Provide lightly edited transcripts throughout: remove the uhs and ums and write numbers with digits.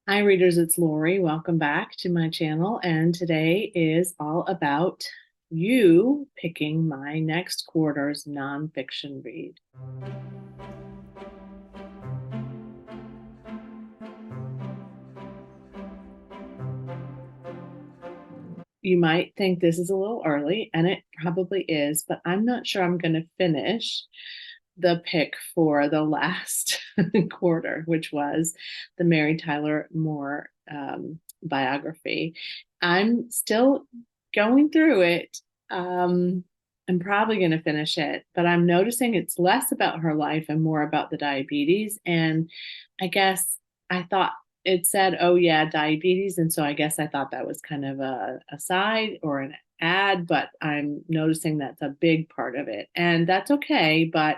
Hi readers, it's Lori. Welcome back to my channel. And today is all about you picking my next quarter's nonfiction read. You might think this is a little early, and it probably is, but I'm not sure I'm going to finish the pick for the last quarter, which was the Mary Tyler Moore biography. I'm still going through it. I'm probably going to finish it, but I'm noticing it's less about her life and more about the diabetes. And I guess I thought it said, oh, yeah, diabetes. And so I guess I thought that was kind of a side or an ad, but I'm noticing that's a big part of it. And that's okay. But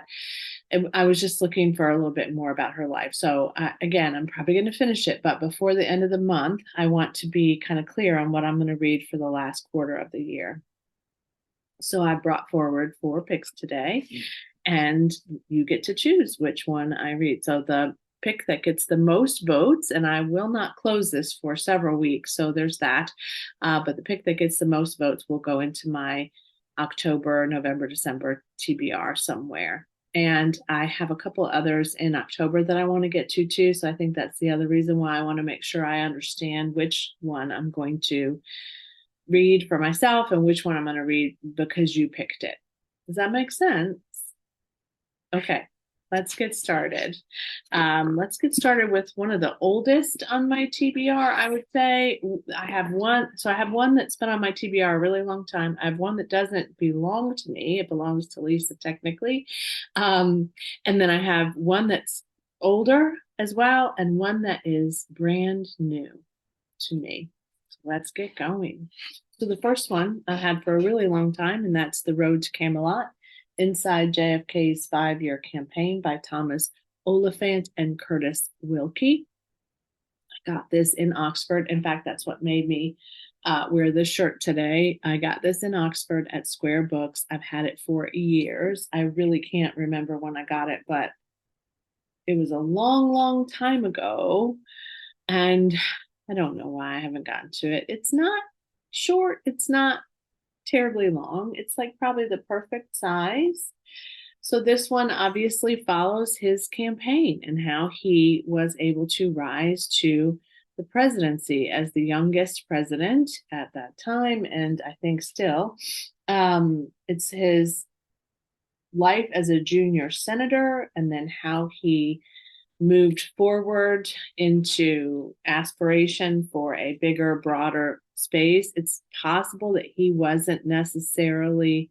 I was just looking for a little bit more about her life. So, again, I'm probably going to finish it. But before the end of the month, I want to be kind of clear on what I'm going to read for the last quarter of the year. So I brought forward 4 picks today, and you get to choose which one I read. So the pick that gets the most votes, and I will not close this for several weeks, so there's that. But the pick that gets the most votes will go into my October, November, December TBR somewhere. And I have a couple others in October that I want to get to too. So I think that's the other reason why I want to make sure I understand which one I'm going to read for myself and which one I'm going to read because you picked it. Does that make sense? Okay, let's get started. Let's get started with one of the oldest on my TBR, I would say. I have one, so I have one that's been on my TBR a really long time. I have one that doesn't belong to me. It belongs to Lisa technically. And then I have one that's older as well, and one that is brand new to me. So let's get going. So the first one I had for a really long time, and that's The Road to Camelot, Inside JFK's 5-Year Campaign by Thomas Oliphant and Curtis Wilkie. I got this in Oxford. In fact, that's what made me wear this shirt today. I got this in Oxford at Square Books. I've had it for years. I really can't remember when I got it, but it was a long, long time ago. And I don't know why I haven't gotten to it. It's not short, it's not terribly long. It's like probably the perfect size. So this one obviously follows his campaign and how he was able to rise to the presidency as the youngest president at that time, and I think still. It's his life as a junior senator and then how he moved forward into aspiration for a bigger, broader space. It's possible that he wasn't necessarily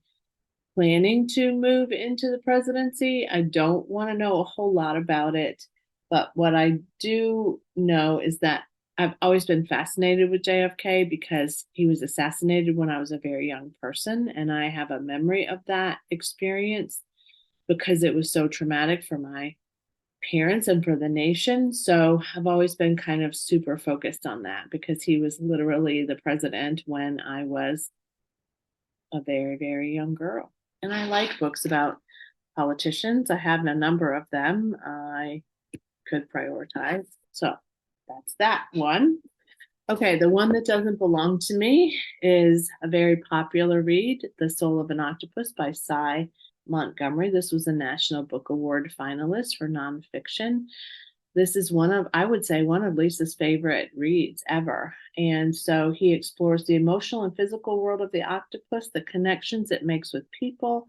planning to move into the presidency. I don't want to know a whole lot about it, but what I do know is that I've always been fascinated with JFK because he was assassinated when I was a very young person, and I have a memory of that experience because it was so traumatic for my parents and for the nation. So I've always been kind of super focused on that because he was literally the president when I was a very, very young girl. And I like books about politicians. I have a number of them I could prioritize. So that's that one. Okay, the one that doesn't belong to me is a very popular read, The Soul of an Octopus by Cy Montgomery. This was a National Book Award finalist for nonfiction. This is one of, I would say, one of Lisa's favorite reads ever. And so he explores the emotional and physical world of the octopus, the connections it makes with people,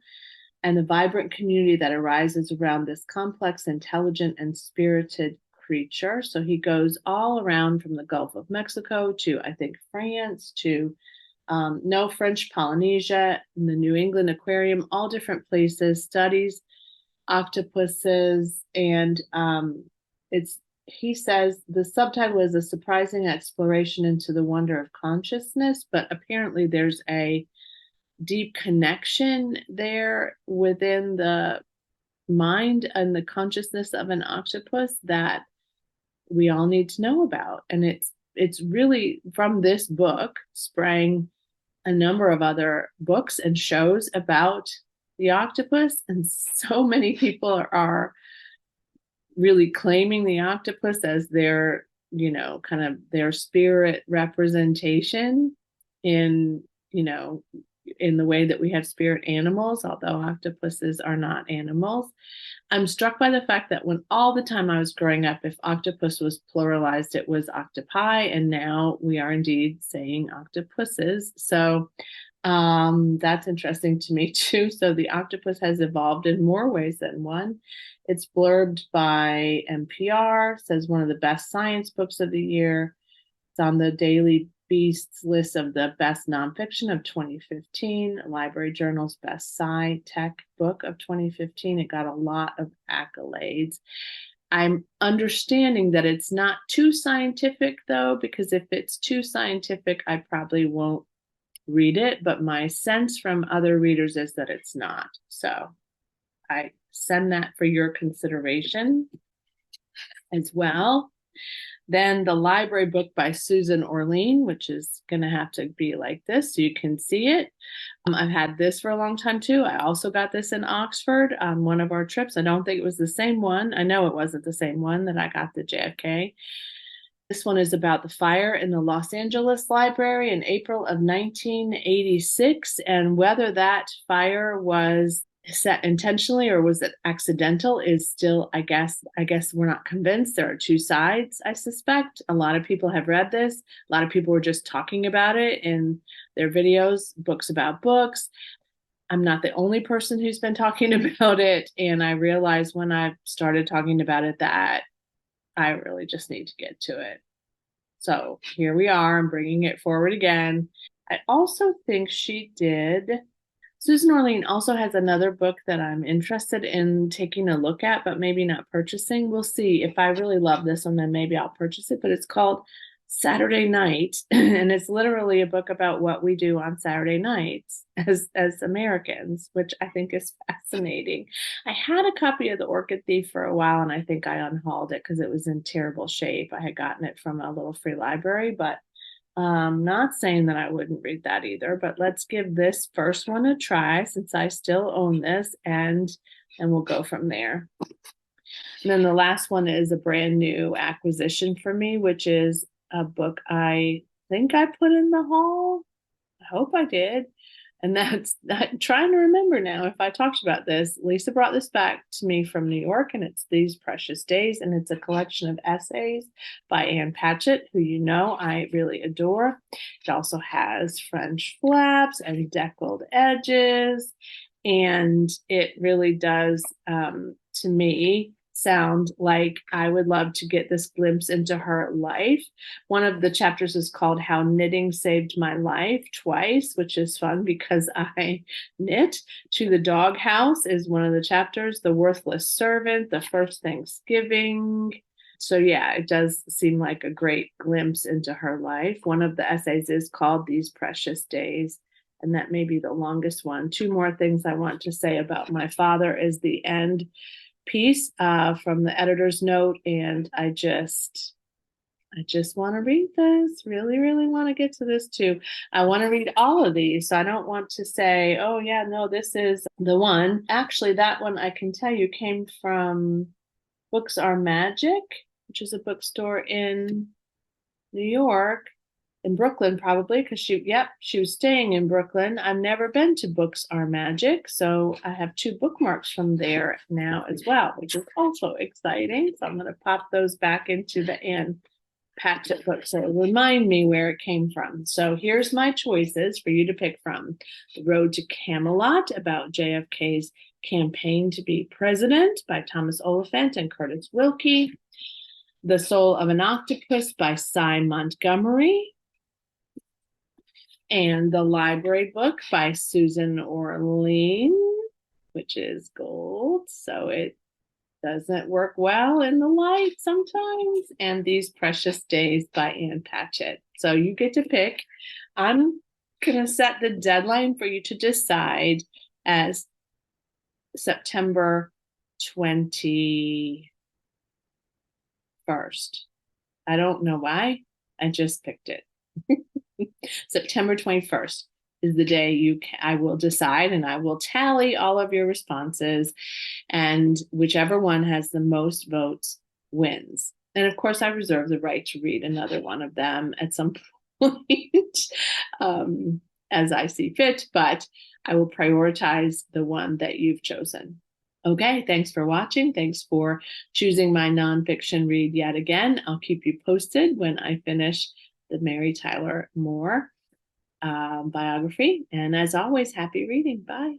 and the vibrant community that arises around this complex, intelligent, and spirited creature. So he goes all around from the Gulf of Mexico to, I think, France to no French Polynesia, in the New England Aquarium, all different places, studies octopuses, and it's he says the subtitle is a surprising exploration into the wonder of consciousness, but apparently there's a deep connection there within the mind and the consciousness of an octopus that we all need to know about. And it's really from this book sprang a number of other books and shows about the octopus, and so many people are really claiming the octopus as their kind of their spirit representation in, in the way that we have spirit animals, although octopuses are not animals. I'm struck by the fact that when all the time I was growing up, if octopus was pluralized, it was octopi, and now we are indeed saying octopuses. So that's interesting to me too. So the octopus has evolved in more ways than one. It's blurbed by NPR, says one of the best science books of the year. It's on the Daily Beast's list of the best nonfiction of 2015, Library Journal's best sci-tech book of 2015. It got a lot of accolades. I'm understanding that it's not too scientific, though, because if it's too scientific, I probably won't read it. But my sense from other readers is that it's not. So I send that for your consideration as well. Then the library book by Susan Orlean, which is going to have to be like this so you can see it. I've had this for a long time too. I also got this in Oxford on one of our trips. I don't think it was the same one. I know it wasn't the same one that I got the JFK. This one is about the fire in the Los Angeles Library in April of 1986 and whether that fire was set intentionally or was it accidental is still, I guess we're not convinced. There are two sides, I suspect. A lot of people have read this. A lot of people were just talking about it in their videos, books about books. I'm not the only person who's been talking about it. And I realized when I started talking about it that I really just need to get to it. So here we are. I'm bringing it forward again. I also think Susan Orlean also has another book that I'm interested in taking a look at, but maybe not purchasing. We'll see. If I really love this one, then maybe I'll purchase it. But it's called Saturday Night, and it's literally a book about what we do on Saturday nights as Americans, which I think is fascinating. I had a copy of The Orchid Thief for a while, and I think I unhauled it because it was in terrible shape. I had gotten it from a little free library, but not saying that I wouldn't read that either, but let's give this first one a try since I still own this, and we'll go from there. And then the last one is a brand new acquisition for me, which is a book I think I put in the haul. I hope I did. And that's I'm trying to remember now if I talked about this. Lisa brought this back to me from New York, and it's These Precious Days, and it's a collection of essays by Ann Patchett, who I really adore. It also has French flaps and deckled edges, and it really does, to me, sound like I would love to get this glimpse into her life. One of the chapters is called How Knitting Saved My Life Twice, which is fun because I knit. To the Doghouse is one of the chapters, The Worthless Servant, The First Thanksgiving. So yeah, it does seem like a great glimpse into her life. One of the essays is called These Precious Days, and that may be the longest one. Two more things I want to say about my father is the end piece from the editor's note, and I just want to read this. Really want to get to this too. I want to read all of these, so I don't want to say, oh yeah, no, this is the one. Actually, that one I can tell you came from Books Are Magic, which is a bookstore in New York, in Brooklyn probably, because she was staying in Brooklyn. I've never been to Books Are Magic, so I have two bookmarks from there now as well, which is also exciting. So I'm going to pop those back into the Ann Patchett book, so remind me where it came from. So here's my choices for you to pick from. The Road to Camelot, about JFK's campaign to be president, by Thomas Oliphant and Curtis Wilkie. The Soul of an Octopus by Cy Montgomery. And The Library Book by Susan Orlean, which is gold, so it doesn't work well in the light sometimes. And These Precious Days by Ann Patchett. So you get to pick. I'm going to set the deadline for you to decide as September 21st. I don't know why. I just picked it. September 21st is the day I will decide, and I will tally all of your responses, and whichever one has the most votes wins. And of course, I reserve the right to read another one of them at some point, um, as I see fit, but I will prioritize the one that you've chosen. Okay, thanks for watching. Thanks for choosing my nonfiction read yet again. I'll keep you posted when I finish the Mary Tyler Moore biography. And as always, happy reading. Bye.